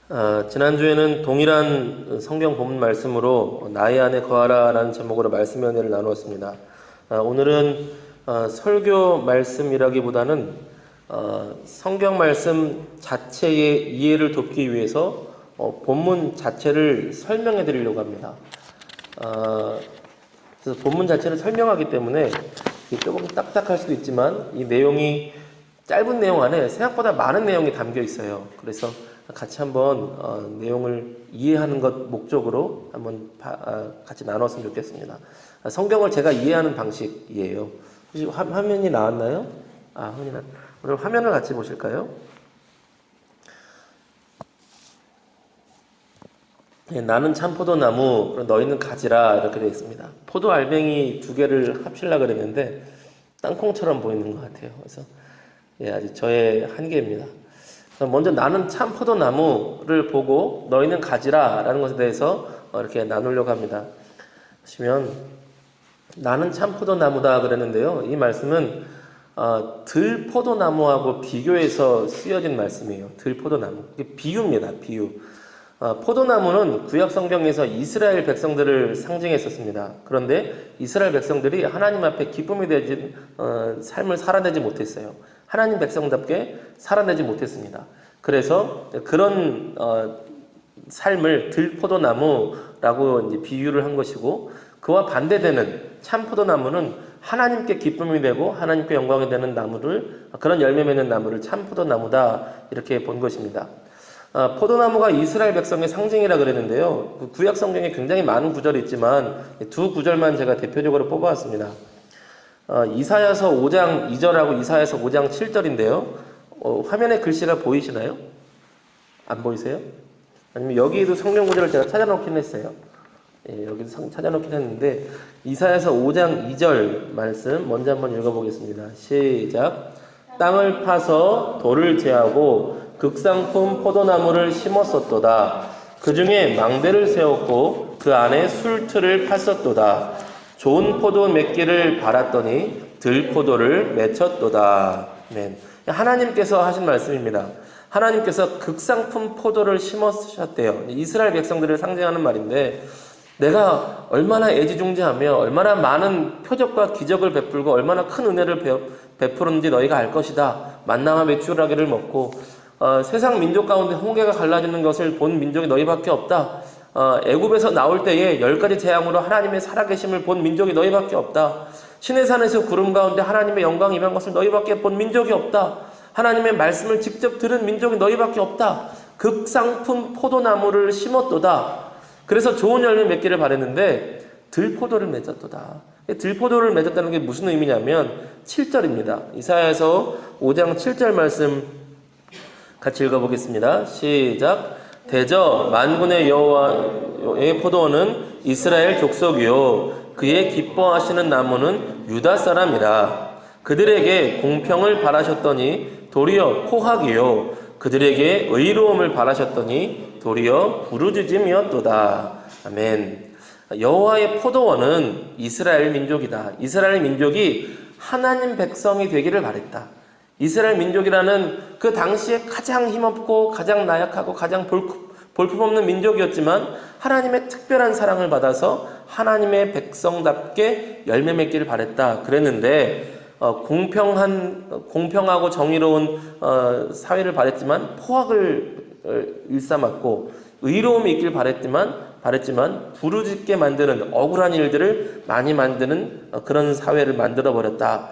지난주에는 동일한 성경 본문 말씀으로 나의 안에 거하라 라는 제목으로 말씀의 은혜를 나누었습니다. 오늘은 설교 말씀이라기보다는 성경 말씀 자체의 이해를 돕기 위해서 본문 자체를 설명해 드리려고 합니다. 그래서 본문 자체를 설명하기 때문에 조금 딱딱할 수도 있지만 이 내용이 짧은 내용 안에 생각보다 많은 내용이 담겨 있어요. 그래서 같이 한번 내용을 이해하는 것 목적으로 한번 같이 나눴으면 좋겠습니다. 성경을 제가 이해하는 방식이에요. 혹시 화면이 나왔나요? 오늘 화면을 같이 보실까요? 네, 나는 참 포도나무, 너희는 가지라 이렇게 되어 있습니다. 포도 알맹이 두 개를 합치려고 그랬는데 땅콩처럼 보이는 것 같아요. 그래서 아직 저의 한계입니다. 먼저 나는 참 포도나무를 보고 너희는 가지라 라는 것에 대해서 이렇게 나누려고 합니다. 보시면 나는 참 포도나무다 그랬는데요. 이 말씀은 들포도나무하고 비교해서 쓰여진 말씀이에요. 들포도나무. 이게 비유입니다. 비유. 포도나무는 구약 성경에서 이스라엘 백성들을 상징했었습니다. 그런데 이스라엘 백성들이 하나님 앞에 기쁨이 되진 삶을 살아내지 못했어요. 하나님 백성답게 살아내지 못했습니다. 그래서 그런 삶을 들포도나무라고 이제 비유를 한 것이고, 그와 반대되는 참포도나무는 하나님께 기쁨이 되고 하나님께 영광이 되는 나무를, 그런 열매 맺는 나무를 참포도나무다 이렇게 본 것입니다. 포도나무가 이스라엘 백성의 상징이라 그랬는데요. 그 구약 성경에 굉장히 많은 구절이 있지만 두 구절만 제가 대표적으로 뽑아왔습니다. 이사야서 5장 2절하고 이사야서 5장 7절인데요. 화면에 글씨가 보이시나요? 안 보이세요? 아니면 여기에도 성경 구절을 제가 찾아놓긴 했어요. 여기도 찾아놓긴 했는데 이사야서 5장 2절 말씀 먼저 한번 읽어보겠습니다. 시작. 땅을 파서 돌을 제하고 극상품 포도나무를 심었었도다. 그 중에 망대를 세웠고 그 안에 술틀을 팠었도다. 좋은 포도 맺기를 바랐더니 들포도를 맺혔도다. 아멘. 하나님께서 하신 말씀입니다. 하나님께서 극상품 포도를 심으셨대요. 이스라엘 백성들을 상징하는 말인데, 내가 얼마나 애지중지하며 얼마나 많은 표적과 기적을 베풀고 얼마나 큰 은혜를 베푸는지 너희가 알 것이다. 만나와 메추라기를 먹고 세상 민족 가운데 홍해가 갈라지는 것을 본 민족이 너희밖에 없다. 애굽에서 나올 때에 10가지 재앙으로 하나님의 살아계심을 본 민족이 너희밖에 없다. 신의 산에서 구름 가운데 하나님의 영광이 임한 것을 너희밖에 본 민족이 없다. 하나님의 말씀을 직접 들은 민족이 너희밖에 없다. 극상품 포도나무를 심었도다. 그래서 좋은 열매 맺기를 바랬는데 들포도를 맺었도다. 들포도를 맺었다는 게 무슨 의미냐면 7절입니다. 이사야서 5장 7절 말씀 같이 읽어보겠습니다. 시작. 대저 만군의 여호와의 포도원은 이스라엘 족속이요 그의 기뻐하시는 나무는 유다 사람이라. 그들에게 공평을 바라셨더니 도리어 포악이요 그들에게 의로움을 바라셨더니 도리어 부르짖음이었도다. 아멘. 여호와의 포도원은 이스라엘 민족이다. 이스라엘 민족이 하나님 백성이 되기를 바랬다. 이스라엘 민족이라는 그 당시에 가장 힘없고 가장 나약하고 가장 볼품없는 민족이었지만 하나님의 특별한 사랑을 받아서 하나님의 백성답게 열매 맺기를 바랬다 그랬는데, 공평하고 정의로운 사회를 바랬지만 포악을 일삼았고, 의로움이 있길 바랬지만 부르짖게 만드는 억울한 일들을 많이 만드는 그런 사회를 만들어 버렸다.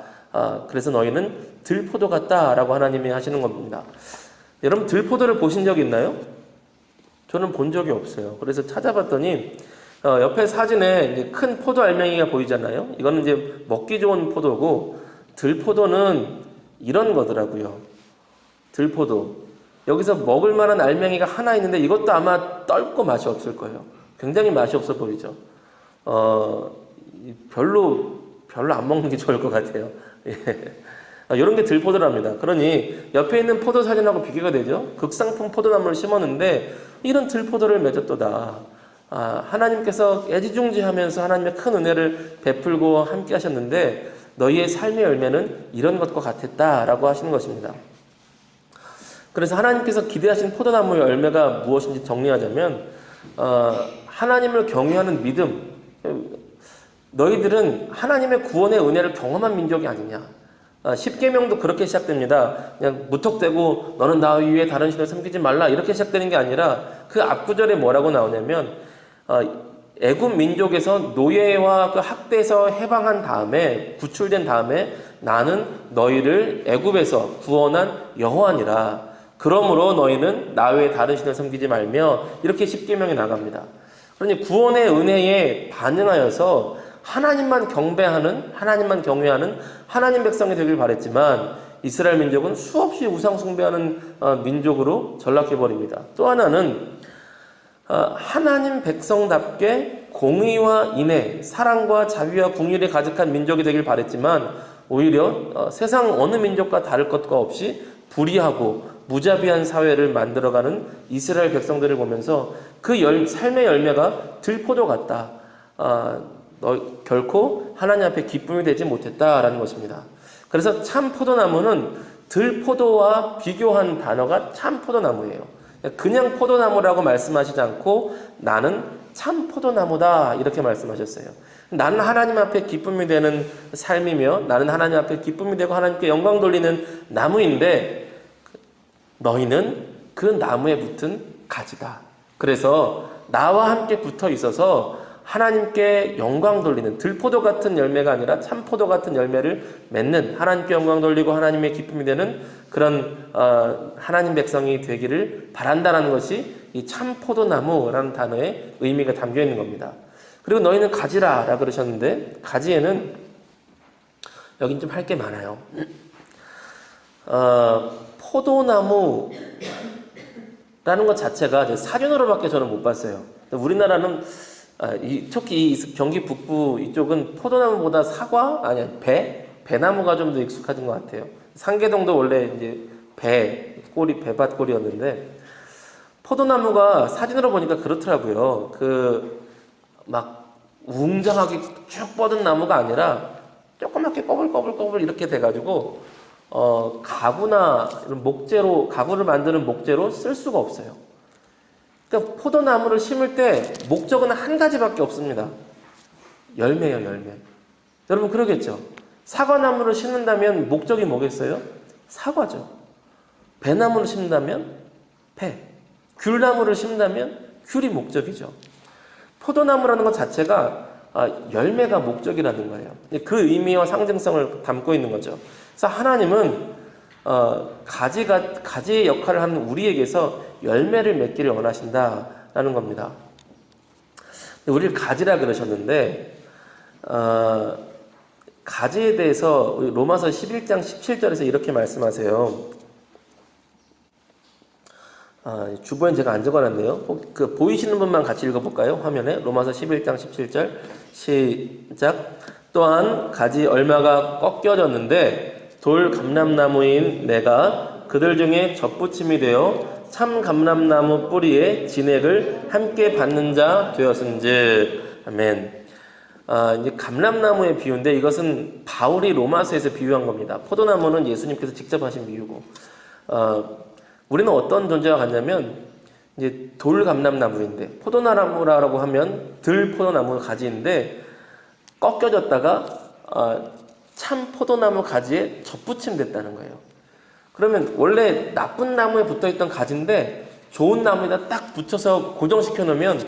그래서 너희는 들포도 같다라고 하나님이 하시는 겁니다. 여러분, 들포도를 보신 적 있나요? 저는 본 적이 없어요. 그래서 찾아봤더니 옆에 사진에 이제 큰 포도 알맹이가 보이잖아요. 이거는 이제 먹기 좋은 포도고, 들포도는 이런 거더라고요. 들포도. 여기서 먹을 만한 알맹이가 하나 있는데 이것도 아마 떫고 맛이 없을 거예요. 굉장히 맛이 없어 보이죠. 별로 안 먹는 게 좋을 것 같아요. 이런 게 들포도랍니다. 그러니 옆에 있는 포도 사진하고 비교가 되죠. 극상품 포도나무를 심었는데 이런 들포도를 맺었도다. 하나님께서 애지중지하면서 하나님의 큰 은혜를 베풀고 함께 하셨는데 너희의 삶의 열매는 이런 것과 같았다라고 하시는 것입니다. 그래서 하나님께서 기대하신 포도나무의 열매가 무엇인지 정리하자면 하나님을 경외하는 믿음. 너희들은 하나님의 구원의 은혜를 경험한 민족이 아니냐. 십계명도 그렇게 시작됩니다. 그냥 무턱대고 너는 나 위에 다른 신을 섬기지 말라 이렇게 시작되는 게 아니라 그 앞구절에 뭐라고 나오냐면 애굽 민족에서 노예와 그 학대에서 해방한 다음에 구출된 다음에 나는 너희를 애굽에서 구원한 여호와니라. 그러므로 너희는 나 외에 다른 신을 섬기지 말며 이렇게 십계명이 나갑니다. 그러니 구원의 은혜에 반응하여서 하나님만 경배하는, 하나님만 경외하는 하나님 백성이 되길 바랬지만 이스라엘 민족은 수없이 우상 숭배하는 민족으로 전락해버립니다. 또 하나는 하나님 백성답게 공의와 인애, 사랑과 자비와 궁율이 가득한 민족이 되길 바랬지만 오히려 세상 어느 민족과 다를 것과 없이 불의하고 무자비한 사회를 만들어가는 이스라엘 백성들을 보면서 그 삶의 열매가 들포도 같다. 결코 하나님 앞에 기쁨이 되지 못했다라는 것입니다. 그래서 참 포도나무는 들포도와 비교한 단어가 참 포도나무예요. 그냥 포도나무라고 말씀하시지 않고 나는 참 포도나무다 이렇게 말씀하셨어요. 나는 하나님 앞에 기쁨이 되는 삶이며 나는 하나님 앞에 기쁨이 되고 하나님께 영광 돌리는 나무인데 너희는 그 나무에 붙은 가지다. 그래서 나와 함께 붙어 있어서 하나님께 영광 돌리는 들포도 같은 열매가 아니라 참포도 같은 열매를 맺는 하나님께 영광 돌리고 하나님의 기쁨이 되는 그런 하나님 백성이 되기를 바란다는 것이 이 참포도나무라는 단어의 의미가 담겨 있는 겁니다. 그리고 너희는 가지라라 그러셨는데 가지에는 여긴 좀 할 게 많아요. 포도나무라는 것 자체가 사진으로밖에 저는 못 봤어요. 우리나라는 특히 이 경기 북부 이쪽은 포도나무보다 사과 아니 배나무가 좀 더 익숙하신 것 같아요. 상계동도 원래 이제 배밭 꼴이었는데 포도나무가 사진으로 보니까 그렇더라고요. 막 웅장하게 쭉 뻗은 나무가 아니라 조그맣게 꺼불꺼불 이렇게 돼가지고 가구나 이런 목재로 가구를 만드는 목재로 쓸 수가 없어요. 그러니까 포도나무를 심을 때 목적은 한 가지밖에 없습니다. 열매예요, 열매. 여러분 그러겠죠? 사과나무를 심는다면 목적이 뭐겠어요? 사과죠. 배나무를 심는다면 배. 귤나무를 심는다면 귤이 목적이죠. 포도나무라는 것 자체가 열매가 목적이라는 거예요. 그 의미와 상징성을 담고 있는 거죠. 그래서 하나님은 가지의 역할을 하는 우리에게서 열매를 맺기를 원하신다라는 겁니다. 우리를 가지라 그러셨는데 가지에 대해서 로마서 11장 17절에서 이렇게 말씀하세요. 주보엔 제가 안 적어놨네요. 보이시는 분만 같이 읽어볼까요? 화면에 로마서 11장 17절 시작. 또한 가지 얼마가 꺾여졌는데 돌 감람나무인 내가 그들 중에 젖붙임이 되어 참 감람나무 뿌리에 진액을 함께 받는 자 되었은즉. 아멘. 이제 감람나무의 비유인데 이것은 바울이 로마서에서 비유한 겁니다. 포도나무는 예수님께서 직접 하신 비유고 우리는 어떤 존재와 같냐면 이제 돌 감람나무인데 포도나무라고 하면 들 포도나무 가지인데 꺾여졌다가 참 포도나무 가지에 젖붙임됐다는 거예요. 그러면 원래 나쁜 나무에 붙어있던 가지인데 좋은 나무에다 딱 붙여서 고정시켜 놓으면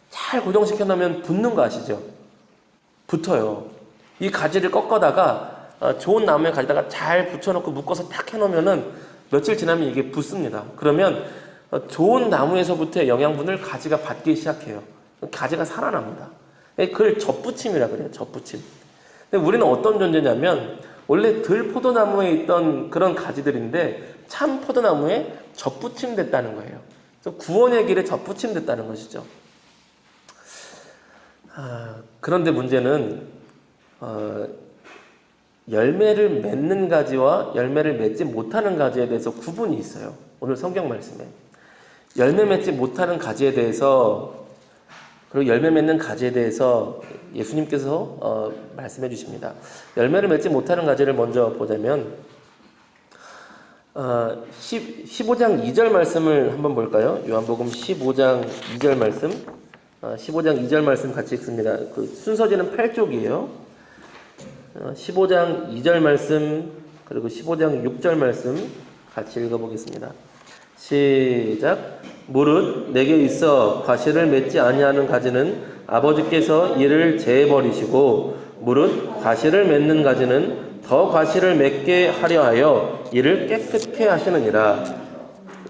잘 고정시켜 놓으면 붙는 거 아시죠? 붙어요. 이 가지를 꺾어다가 좋은 나무에 가지다가 잘 붙여놓고 묶어서 딱 해놓으면은 며칠 지나면 이게 붙습니다. 그러면 좋은 나무에서부터의 영양분을 가지가 받기 시작해요. 가지가 살아납니다. 그걸 젖붙임이라 그래요. 젖붙임. 근데 우리는 어떤 존재냐면 원래 들 포도나무에 있던 그런 가지들인데 참 포도나무에 젖붙임 됐다는 거예요. 그래서 구원의 길에 젖붙임 됐다는 것이죠. 그런데 문제는 열매를 맺는 가지와 열매를 맺지 못하는 가지에 대해서 구분이 있어요. 오늘 성경 말씀에 열매 맺지 못하는 가지에 대해서 그리고 열매 맺는 가지에 대해서 예수님께서 말씀해 주십니다. 열매를 맺지 못하는 가지를 먼저 보자면 15장 2절 말씀을 한번 볼까요? 요한복음 15장 2절 말씀. 15장 2절 말씀 같이 읽습니다. 그 순서지는 8쪽이에요. 15장 2절 말씀 그리고 15장 6절 말씀 같이 읽어보겠습니다. 시작. 무릇 내게 있어 과실을 맺지 아니하는 가지는 아버지께서 이를 제해버리시고 무릇 과실을 맺는 가지는 더 과실을 맺게 하려 하여 이를 깨끗게 하시느니라.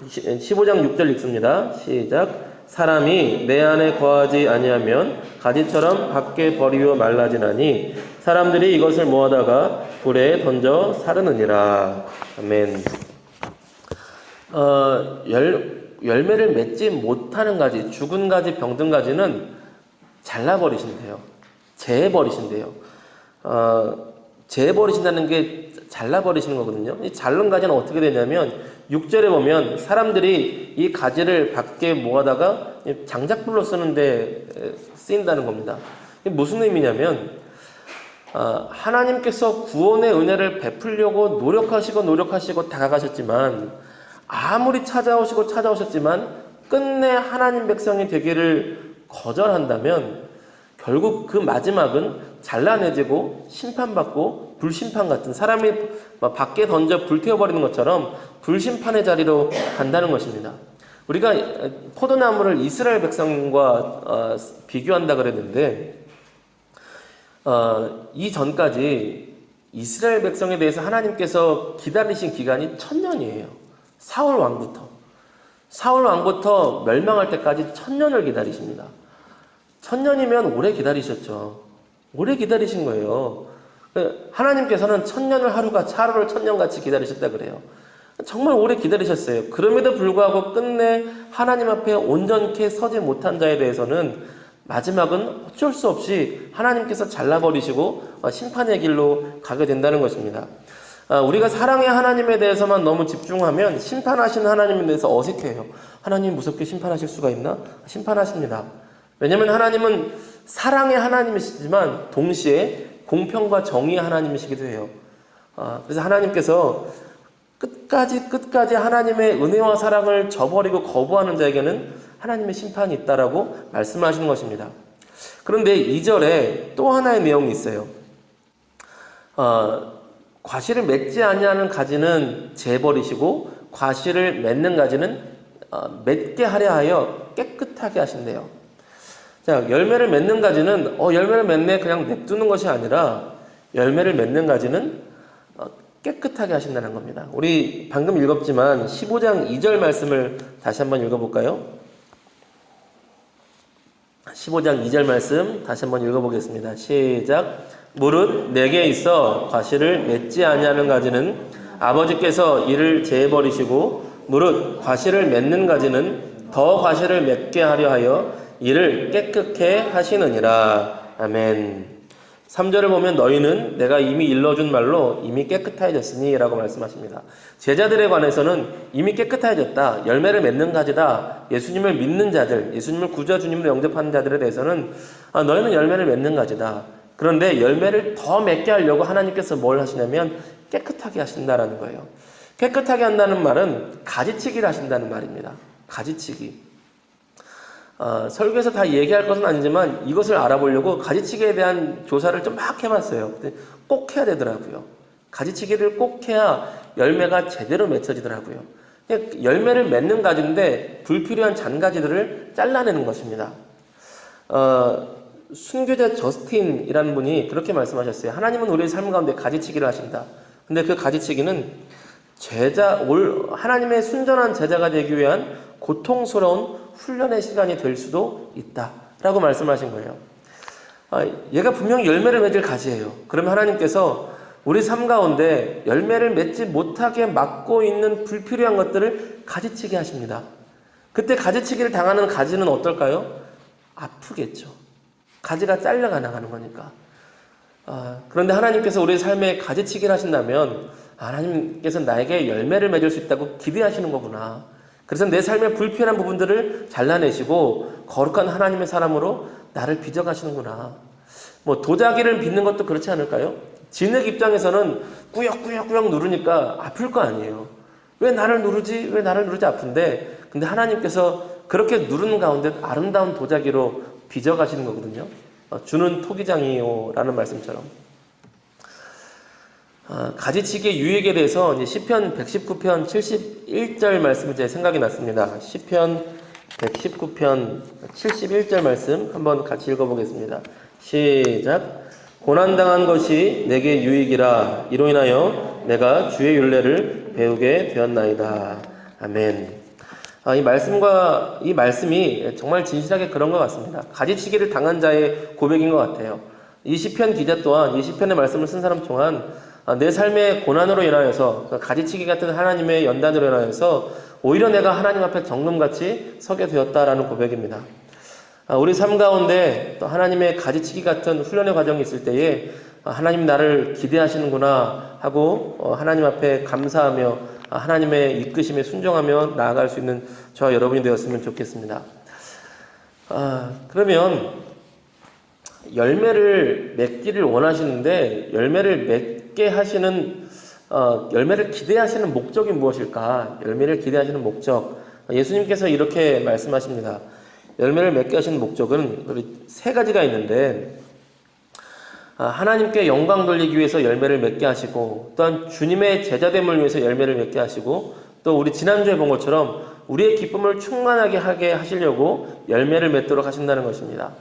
15장 6절 읽습니다. 시작. 사람이 내 안에 거하지 아니하면 가지처럼 밖에 버리고 말라지나니 사람들이 이것을 모아다가 불에 던져 사르느니라. 아멘. 열매를 맺지 못하는 가지, 죽은 가지, 병든 가지는 잘라버리신대요. 재해버리신대요. 재해버리신다는 게 잘라버리시는 거거든요. 이 자른 가지는 어떻게 되냐면 6절에 보면 사람들이 이 가지를 밖에 모아다가 장작불로 쓰는데 쓰인다는 겁니다. 이게 무슨 의미냐면 하나님께서 구원의 은혜를 베풀려고 노력하시고 다가가셨지만 아무리 찾아오셨지만 끝내 하나님 백성이 되기를 거절한다면 결국 그 마지막은 잘라내지고 심판받고 불심판 같은 사람이 밖에 던져 불태워버리는 것처럼 불심판의 자리로 간다는 것입니다. 우리가 포도나무를 이스라엘 백성과 비교한다 그랬는데 이전까지 이스라엘 백성에 대해서 하나님께서 기다리신 기간이 1000년이에요. 사울 왕부터 멸망할 때까지 1000년을 기다리십니다. 1000년이면 오래 기다리셨죠. 오래 기다리신 거예요. 하나님께서는 1000년을 하루를 1000년같이 기다리셨다 그래요. 정말 오래 기다리셨어요. 그럼에도 불구하고 끝내 하나님 앞에 온전케 서지 못한 자에 대해서는 마지막은 어쩔 수 없이 하나님께서 잘라버리시고 심판의 길로 가게 된다는 것입니다. 우리가 사랑의 하나님에 대해서만 너무 집중하면 심판하시는 하나님에 대해서 어색해요. 하나님 무섭게 심판하실 수가 있나? 심판하십니다. 왜냐하면 하나님은 사랑의 하나님이시지만 동시에 공평과 정의의 하나님이시기도 해요. 그래서 하나님께서 끝까지 하나님의 은혜와 사랑을 저버리고 거부하는 자에게는 하나님의 심판이 있다라고 말씀하시는 것입니다. 그런데 2절에 또 하나의 내용이 있어요. 과실을 맺지 아니하는 가지는 재버리시고 과실을 맺는 가지는 맺게 하려 하여 깨끗하게 하신대요. 자, 열매를 맺는 가지는 열매를 맺네 그냥 냅두는 것이 아니라 열매를 맺는 가지는 깨끗하게 하신다는 겁니다. 우리 방금 읽었지만 15장 2절 말씀을 다시 한번 읽어볼까요? 15장 2절 말씀 다시 한번 읽어보겠습니다. 시작. 무릇 내게 있어 과실을 맺지 아니하는 가지는 아버지께서 이를 제해버리시고 무릇 과실을 맺는 가지는 더 과실을 맺게 하려 하여 이를 깨끗게 하시느니라. 아멘. 3절을 보면 너희는 내가 이미 일러준 말로 이미 깨끗해졌으니 라고 말씀하십니다. 제자들에 관해서는 이미 깨끗해졌다. 열매를 맺는 가지다. 예수님을 믿는 자들, 예수님을 구주와 주님으로 영접하는 자들에 대해서는 너희는 열매를 맺는 가지다. 그런데 열매를 더 맺게 하려고 하나님께서 뭘 하시냐면 깨끗하게 하신다라는 거예요. 깨끗하게 한다는 말은 가지치기를 하신다는 말입니다. 가지치기. 설교에서 다 얘기할 것은 아니지만 이것을 알아보려고 가지치기에 대한 조사를 좀 막 해봤어요. 근데 꼭 해야 되더라고요. 가지치기를 꼭 해야 열매가 제대로 맺혀지더라고요. 열매를 맺는 가지인데 불필요한 잔가지들을 잘라내는 것입니다. 순교자 저스틴이라는 분이 그렇게 말씀하셨어요. 하나님은 우리의 삶 가운데 가지치기를 하신다. 근데 그 가지치기는 하나님의 순전한 제자가 되기 위한 고통스러운 훈련의 시간이 될 수도 있다라고 말씀하신 거예요. 얘가 분명히 열매를 맺을 가지예요. 그러면 하나님께서 우리 삶 가운데 열매를 맺지 못하게 막고 있는 불필요한 것들을 가지치게 하십니다. 그때 가지치기를 당하는 가지는 어떨까요? 아프겠죠. 가지가 잘려 나가는 거니까. 그런데 하나님께서 우리 삶에 가지치기를 하신다면 하나님께서 나에게 열매를 맺을 수 있다고 기대하시는 거구나. 그래서 내 삶의 불필요한 부분들을 잘라내시고 거룩한 하나님의 사람으로 나를 빚어가시는구나. 도자기를 빚는 것도 그렇지 않을까요? 진흙 입장에서는 꾸역꾸역 누르니까 아플 거 아니에요. 왜 나를 누르지? 왜 나를 누르지? 아픈데 근데 하나님께서 그렇게 누르는 가운데 아름다운 도자기로 빚어가시는 거거든요. 주는 토기장이요 라는 말씀처럼. 가지치기의 유익에 대해서 이제 시편 119편 71절 말씀이 제 생각이 났습니다. 시편 119편 71절 말씀 한번 같이 읽어보겠습니다. 시작. 고난당한 것이 내게 유익이라 이로 인하여 내가 주의 율례를 배우게 되었나이다. 아멘. 이 말씀이 정말 진실하게 그런 것 같습니다. 가지치기를 당한 자의 고백인 것 같아요. 이 시편 기자 또한 이 시편의 말씀을 쓴 사람 또한 내 삶의 고난으로 인하여서 가지치기 같은 하나님의 연단으로 인하여서 오히려 내가 하나님 앞에 정금같이 서게 되었다라는 고백입니다. 우리 삶 가운데 또 하나님의 가지치기 같은 훈련의 과정이 있을 때에 하나님 나를 기대하시는구나 하고 하나님 앞에 감사하며 하나님의 이끄심에 순종하며 나아갈 수 있는 저와 여러분이 되었으면 좋겠습니다. 그러면 열매를 맺기를 원하시는데 열매를 맺게 하시는 열매를 기대하시는 목적이 무엇일까? 열매를 기대하시는 목적. 예수님께서 이렇게 말씀하십니다. 열매를 맺게 하시는 목적은 세 가지가 있는데 하나님께 영광 돌리기 위해서 열매를 맺게 하시고 또한 주님의 제자됨을 위해서 열매를 맺게 하시고 또 우리 지난주에 본 것처럼 우리의 기쁨을 충만하게 하게 하시려고 열매를 맺도록 하신다는 것입니다.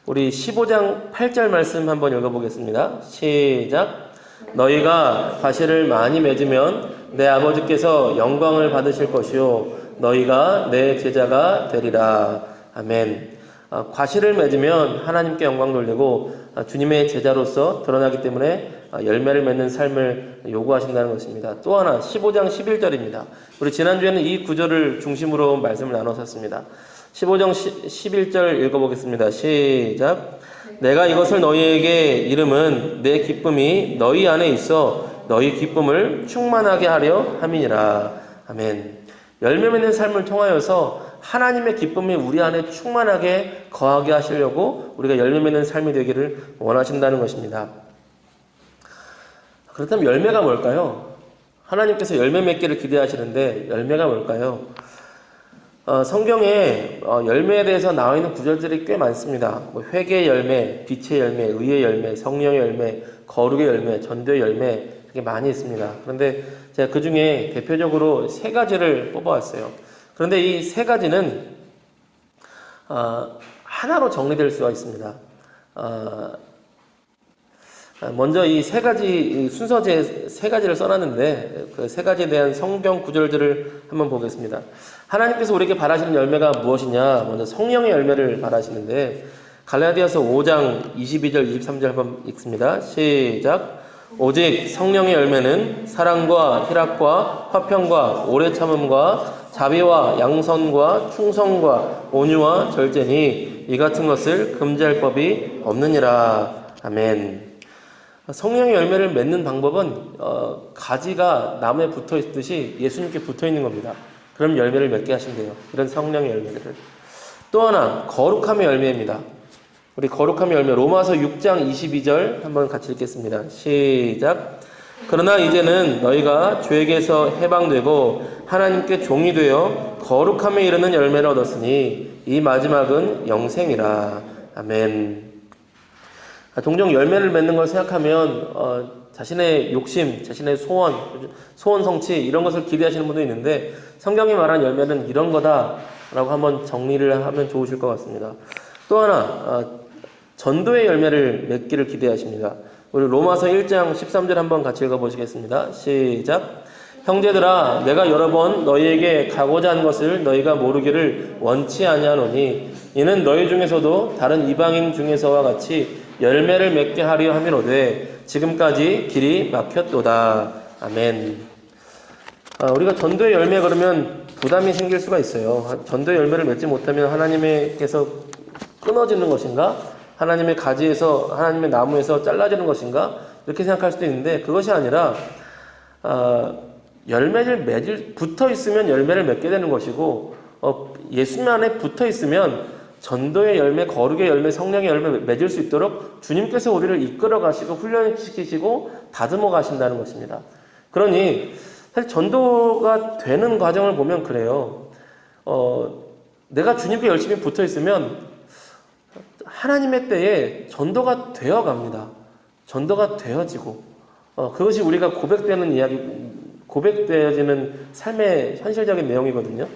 우리 15장 8절 말씀 한번 읽어보겠습니다. 시작. 너희가 과실을 많이 맺으면 내 아버지께서 영광을 받으실 것이요 너희가 내 제자가 되리라. 아멘. 과실을 맺으면 하나님께 영광 돌리고 주님의 제자로서 드러나기 때문에 열매를 맺는 삶을 요구하신다는 것입니다. 또 하나 15장 11절입니다. 우리 지난주에는 이 구절을 중심으로 말씀을 나눴었습니다. 15장 11절 읽어보겠습니다. 시작. 내가 이것을 너희에게 이름은 내 기쁨이 너희 안에 있어 너희 기쁨을 충만하게 하려 함이니라. 아멘. 열매 맺는 삶을 통하여서 하나님의 기쁨이 우리 안에 충만하게 거하게 하시려고 우리가 열매 맺는 삶이 되기를 원하신다는 것입니다. 그렇다면 열매가 뭘까요? 하나님께서 열매 맺기를 기대하시는데 열매가 뭘까요? 성경에 열매에 대해서 나와 있는 구절들이 꽤 많습니다. 회개의 열매, 빛의 열매, 의의 열매, 성령의 열매, 거룩의 열매, 전도의 열매 이렇게 많이 있습니다. 그런데 제가 그 중에 대표적으로 세 가지를 뽑아왔어요. 그런데 이 세 가지는 하나로 정리될 수가 있습니다. 먼저 이 세 가지 순서제 세 가지를 써놨는데 그 세 가지에 대한 성경 구절들을 한번 보겠습니다. 하나님께서 우리에게 바라시는 열매가 무엇이냐? 먼저 성령의 열매를 바라시는데 갈라디아서 5장 22절 23절 한번 읽습니다. 시작. 오직 성령의 열매는 사랑과 희락과 화평과 오래 참음과 자비와 양선과 충성과 온유와 절제니 이 같은 것을 금지할 법이 없느니라. 아멘. 성령의 열매를 맺는 방법은 가지가 나무에 붙어 있듯이 예수님께 붙어 있는 겁니다. 그럼 열매를 맺게 하신대요. 이런 성령의 열매들을. 또 하나 거룩함의 열매입니다. 우리 거룩함의 열매 로마서 6장 22절 한번 같이 읽겠습니다. 시작. 그러나 이제는 너희가 죄에게서 해방되고 하나님께 종이 되어 거룩함에 이르는 열매를 얻었으니 이 마지막은 영생이라. 아멘. 종종 열매를 맺는 걸 생각하면 자신의 욕심, 자신의 소원 성취 이런 것을 기대하시는 분도 있는데 성경이 말한 열매는 이런 거다라고 한번 정리를 하면 좋으실 것 같습니다. 또 하나 전도의 열매를 맺기를 기대하십니다. 우리 로마서 1장 13절 한번 같이 읽어보시겠습니다. 시작. 형제들아 내가 여러 번 너희에게 가고자 한 것을 너희가 모르기를 원치 아니하노니 이는 너희 중에서도 다른 이방인 중에서와 같이 열매를 맺게 하려 함이로되 지금까지 길이 막혔도다. 아멘. 우리가 전도의 열매 그러면 부담이 생길 수가 있어요. 전도의 열매를 맺지 못하면 하나님께서 끊어지는 것인가? 하나님의 가지에서 하나님의 나무에서 잘라지는 것인가? 이렇게 생각할 수도 있는데 그것이 아니라 열매를 붙어 있으면 열매를 맺게 되는 것이고 예수님 안에 붙어 있으면 전도의 열매, 거룩의 열매, 성령의 열매 맺을 수 있도록 주님께서 우리를 이끌어 가시고 훈련시키시고 다듬어 가신다는 것입니다. 그러니 사실 전도가 되는 과정을 보면 그래요. 내가 주님께 열심히 붙어 있으면 하나님의 때에 전도가 되어 갑니다. 전도가 되어지고, 그것이 우리가 고백되는 이야기, 고백되어지는 삶의 현실적인 내용이거든요.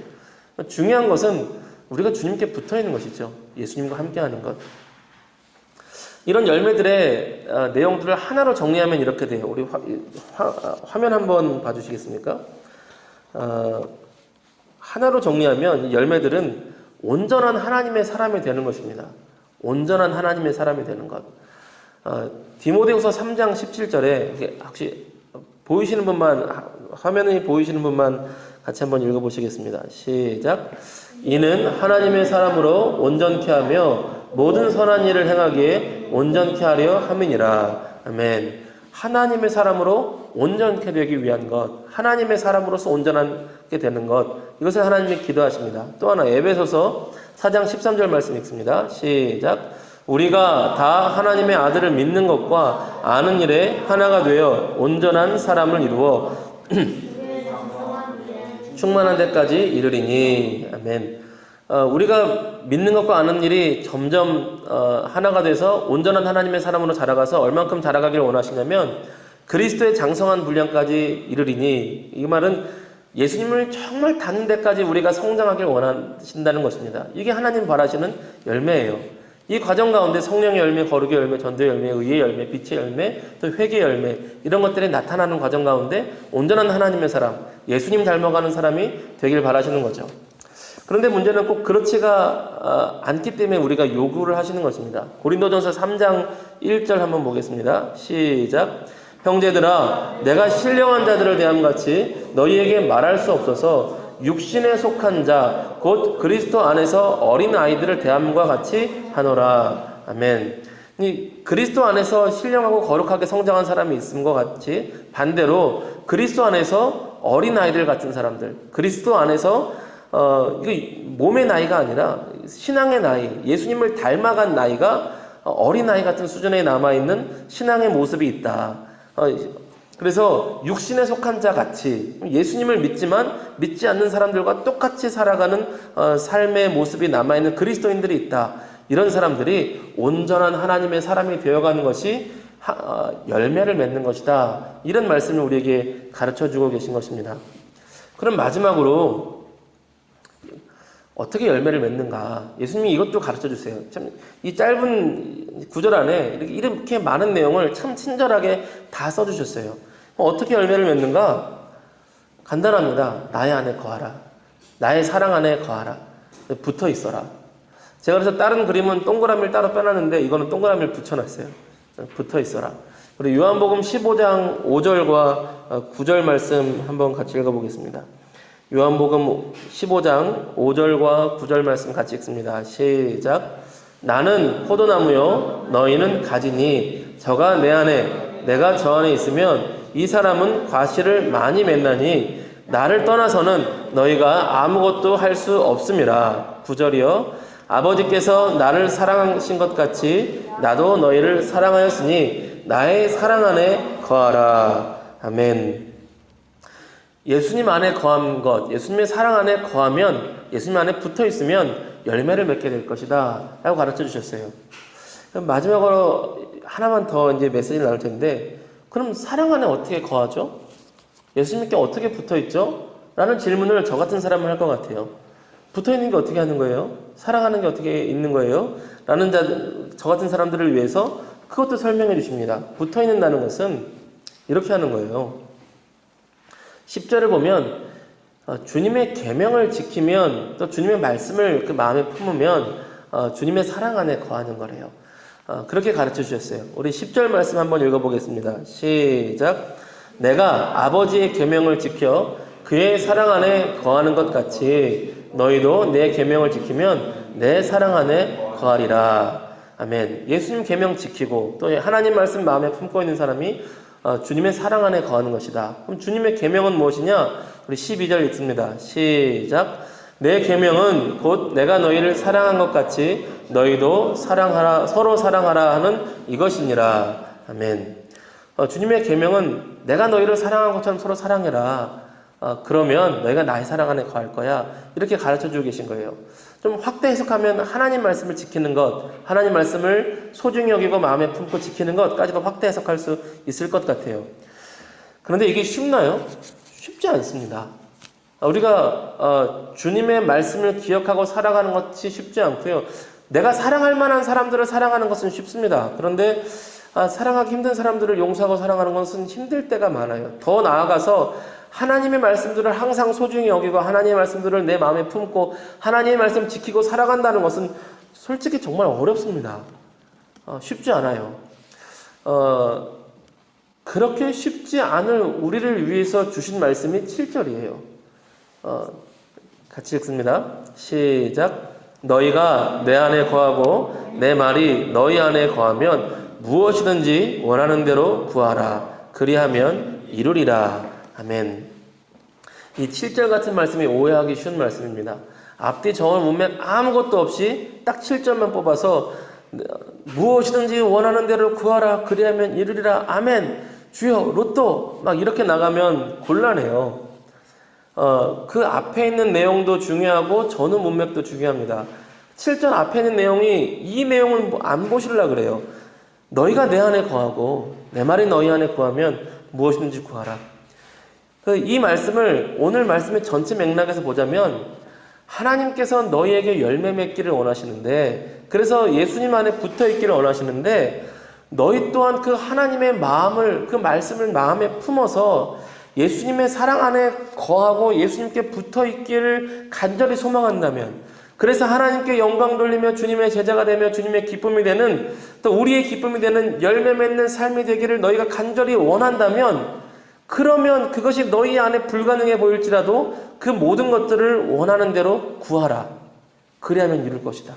중요한 것은 우리가 주님께 붙어 있는 것이죠. 예수님과 함께 하는 것. 이런 열매들의 내용들을 하나로 정리하면 이렇게 돼요. 우리 화면 한번 봐주시겠습니까? 하나로 정리하면 이 열매들은 온전한 하나님의 사람이 되는 것입니다. 온전한 하나님의 사람이 되는 것. 디모데후서 3장 17절에 혹시 보이시는 분만, 화면이 보이시는 분만 같이 한번 읽어보시겠습니다. 시작. 이는 하나님의 사람으로 온전케 하며 모든 선한 일을 행하기에 온전케 하려 함이니라. 아멘. 하나님의 사람으로 온전케 되기 위한 것, 하나님의 사람으로서 온전하게 되는 것, 이것을 하나님이 기도하십니다. 또 하나 에베소서 4장 13절 말씀 읽습니다. 시작. 우리가 다 하나님의 아들을 믿는 것과 아는 일에 하나가 되어 온전한 사람을 이루어 충만한 데까지 이르리니. 아멘. 우리가 믿는 것과 아는 일이 점점 하나가 돼서 온전한 하나님의 사람으로 자라가서 얼만큼 자라가길 원하시냐면 그리스도의 장성한 분량까지 이르리니, 이 말은 예수님을 정말 닿는 데까지 우리가 성장하길 원하신다는 것입니다. 이게 하나님 바라시는 열매예요. 이 과정 가운데 성령의 열매, 거룩의 열매, 전도의 열매, 의의 열매, 빛의 열매, 또 회개의 열매, 이런 것들이 나타나는 과정 가운데 온전한 하나님의 사람, 예수님 닮아가는 사람이 되길 바라시는 거죠. 그런데 문제는 꼭 그렇지가 않기 때문에 우리가 요구를 하시는 것입니다. 고린도전서 3장 1절 한번 보겠습니다. 시작. 형제들아, 내가 신령한 자들을 대함같이 너희에게 말할 수 없어서 육신에 속한 자, 곧 그리스도 안에서 어린 아이들을 대함과 같이 하노라. 아멘. 그리스도 안에서 신령하고 거룩하게 성장한 사람이 있음과 같이 반대로 그리스도 안에서 어린 아이들 같은 사람들, 그리스도 안에서 이게 몸의 나이가 아니라 신앙의 나이, 예수님을 닮아간 나이가 어린 아이 같은 수준에 남아있는 신앙의 모습이 있다. 그래서 육신에 속한 자 같이 예수님을 믿지만 믿지 않는 사람들과 똑같이 살아가는 삶의 모습이 남아있는 그리스도인들이 있다. 이런 사람들이 온전한 하나님의 사람이 되어가는 것이 열매를 맺는 것이다. 이런 말씀을 우리에게 가르쳐주고 계신 것입니다. 그럼 마지막으로 어떻게 열매를 맺는가? 예수님이 이것도 가르쳐주세요. 참, 이 짧은 구절 안에 이렇게 많은 내용을 참 친절하게 다 써주셨어요. 어떻게 열매를 맺는가? 간단합니다. 나의 안에 거하라. 나의 사랑 안에 거하라. 붙어 있어라. 제가 그래서 다른 그림은 동그라미를 따로 빼놨는데 이거는 동그라미를 붙여놨어요. 붙어 있어라. 그리고 요한복음 15장 5절과 9절 말씀 한번 같이 읽어보겠습니다. 요한복음 15장 5절과 9절 말씀 같이 읽습니다. 시작. 나는 포도나무요 너희는 가지니 저가 내 안에 내가 저 안에 있으면 이 사람은 과실을 많이 맺나니 나를 떠나서는 너희가 아무것도 할 수 없음이라. 9절이요. 아버지께서 나를 사랑하신 것 같이 나도 너희를 사랑하였으니 나의 사랑 안에 거하라. 아멘. 예수님 안에 거한 것, 예수님의 사랑 안에 거하면, 예수님 안에 붙어 있으면 열매를 맺게 될 것이다 라고 가르쳐 주셨어요. 마지막으로 하나만 더 이제 메시지를 나눌 텐데, 그럼 사랑 안에 어떻게 거하죠? 예수님께 어떻게 붙어 있죠? 라는 질문을 저 같은 사람은 할 것 같아요. 붙어 있는 게 어떻게 하는 거예요? 사랑하는 게 어떻게 있는 거예요? 라는 저 같은 사람들을 위해서 그것도 설명해 주십니다. 붙어 있는다는 것은 이렇게 하는 거예요. 10절을 보면 주님의 계명을 지키면, 또 주님의 말씀을 그 마음에 품으면 주님의 사랑 안에 거하는 거래요. 그렇게 가르쳐 주셨어요. 우리 10절 말씀 한번 읽어보겠습니다. 시작. 내가 아버지의 계명을 지켜 그의 사랑 안에 거하는 것 같이 너희도 내 계명을 지키면 내 사랑 안에 거하리라. 아멘. 예수님 계명 지키고 또 하나님 말씀 마음에 품고 있는 사람이 주님의 사랑 안에 거하는 것이다. 그럼 주님의 계명은 무엇이냐? 우리 12절 읽습니다. 시작. 내 계명은 곧 내가 너희를 사랑한 것 같이 너희도 사랑하라, 서로 사랑하라 하는 이것이니라. 아멘. 주님의 계명은 내가 너희를 사랑한 것처럼 서로 사랑해라. 그러면 너희가 나의 사랑 안에 거할 거야. 이렇게 가르쳐주고 계신 거예요. 좀 확대 해석하면 하나님 말씀을 지키는 것, 하나님 말씀을 소중히 여기고 마음에 품고 지키는 것까지도 확대 해석할 수 있을 것 같아요. 그런데 이게 쉽나요? 쉽지 않습니다. 우리가 주님의 말씀을 기억하고 살아가는 것이 쉽지 않고요. 내가 사랑할 만한 사람들을 사랑하는 것은 쉽습니다. 그런데 사랑하기 힘든 사람들을 용서하고 사랑하는 것은 힘들 때가 많아요. 더 나아가서 하나님의 말씀들을 항상 소중히 여기고 하나님의 말씀들을 내 마음에 품고 하나님의 말씀 지키고 살아간다는 것은 솔직히 정말 어렵습니다. 쉽지 않아요. 그렇게 쉽지 않을 우리를 위해서 주신 말씀이 7절이에요. 같이 읽습니다. 시작. 너희가 내 안에 거하고 내 말이 너희 안에 거하면 무엇이든지 원하는 대로 구하라. 그리하면 이루리라. 아멘. 이 7절 같은 말씀이 오해하기 쉬운 말씀입니다. 앞뒤 정원 문맥 아무것도 없이 딱 7절만 뽑아서 무엇이든지 원하는 대로 구하라. 그리하면 이루리라. 아멘. 주여 로또 막 이렇게 나가면 곤란해요. 그 앞에 있는 내용도 중요하고 전후 문맥도 중요합니다. 7절 앞에 있는 내용이 이 내용을 안 보시려고 그래요. 너희가 내 안에 거하고 내 말이 너희 안에 거하면 무엇이든지 구하라. 이 말씀을 오늘 말씀의 전체 맥락에서 보자면 하나님께서 너희에게 열매 맺기를 원하시는데, 그래서 예수님 안에 붙어 있기를 원하시는데, 너희 또한 그 하나님의 마음을, 그 말씀을 마음에 품어서 예수님의 사랑 안에 거하고 예수님께 붙어 있기를 간절히 소망한다면, 그래서 하나님께 영광 돌리며 주님의 제자가 되며 주님의 기쁨이 되는, 또 우리의 기쁨이 되는 열매 맺는 삶이 되기를 너희가 간절히 원한다면, 그러면 그것이 너희 안에 불가능해 보일지라도 그 모든 것들을 원하는 대로 구하라. 그리하면 이룰 것이다.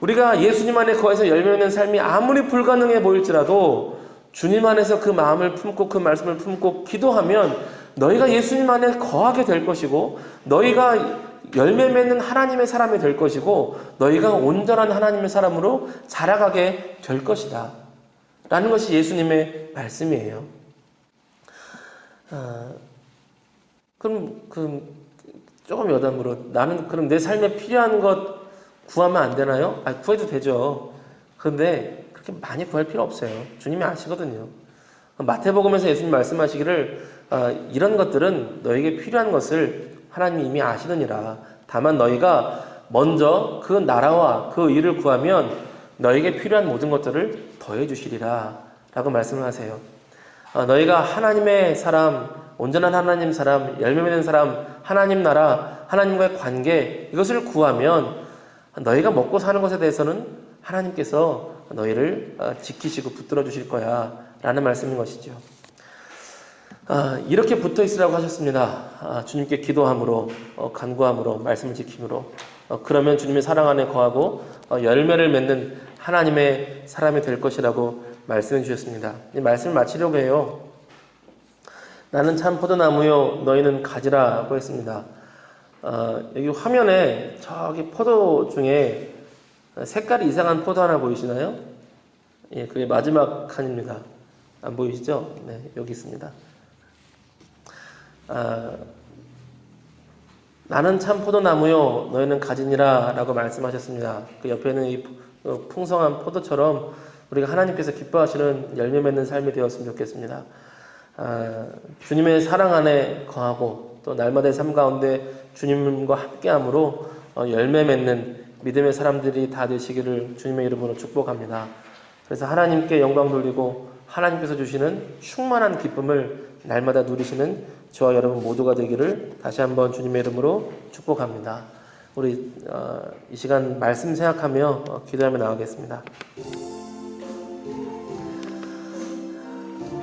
우리가 예수님 안에 거해서 열매 맺는 삶이 아무리 불가능해 보일지라도 주님 안에서 그 마음을 품고 그 말씀을 품고 기도하면 너희가 예수님 안에 거하게 될 것이고, 너희가 열매 맺는 하나님의 사람이 될 것이고, 너희가 온전한 하나님의 사람으로 자라가게 될 것이다 라는 것이 예수님의 말씀이에요. 그럼 조금 여담으로, 나는 그럼 내 삶에 필요한 것 구하면 안 되나요? 구해도 되죠. 그런데 그렇게 많이 구할 필요 없어요. 주님이 아시거든요. 마태복음에서 예수님 말씀하시기를 이런 것들은 너에게 필요한 것을 하나님이 이미 아시느니라. 다만 너희가 먼저 그 나라와 그 의를 구하면 너에게 필요한 모든 것들을 더해 주시리라 라고 말씀을 하세요. 너희가 하나님의 사람, 온전한 하나님 사람, 열매 맺는 사람, 하나님 나라, 하나님과의 관계, 이것을 구하면 너희가 먹고 사는 것에 대해서는 하나님께서 너희를 지키시고 붙들어 주실 거야 라는 말씀인 것이죠. 이렇게 붙어 있으라고 하셨습니다. 주님께 기도함으로, 간구함으로, 말씀을 지킴으로. 그러면 주님의 사랑 안에 거하고 열매를 맺는 하나님의 사람이 될 것이라고 말씀해 주셨습니다. 이 말씀을 마치려고 해요. 나는 참 포도나무요 너희는 가지라고 했습니다. 여기 화면에 저기 포도 중에 색깔이 이상한 포도 하나 보이시나요? 예, 그게 마지막 칸입니다. 안 보이시죠? 네, 여기 있습니다. 나는 참 포도나무요 너희는 가지니라 라고 말씀하셨습니다. 그 옆에는 이 풍성한 포도처럼 우리가 하나님께서 기뻐하시는 열매 맺는 삶이 되었으면 좋겠습니다. 주님의 사랑 안에 거하고 또 날마다의 삶 가운데 주님과 함께함으로 열매 맺는 믿음의 사람들이 다 되시기를 주님의 이름으로 축복합니다. 그래서 하나님께 영광 돌리고 하나님께서 주시는 충만한 기쁨을 날마다 누리시는 저와 여러분 모두가 되기를 다시 한번 주님의 이름으로 축복합니다. 우리 이 시간 말씀 생각하며 기도하며 나가겠습니다.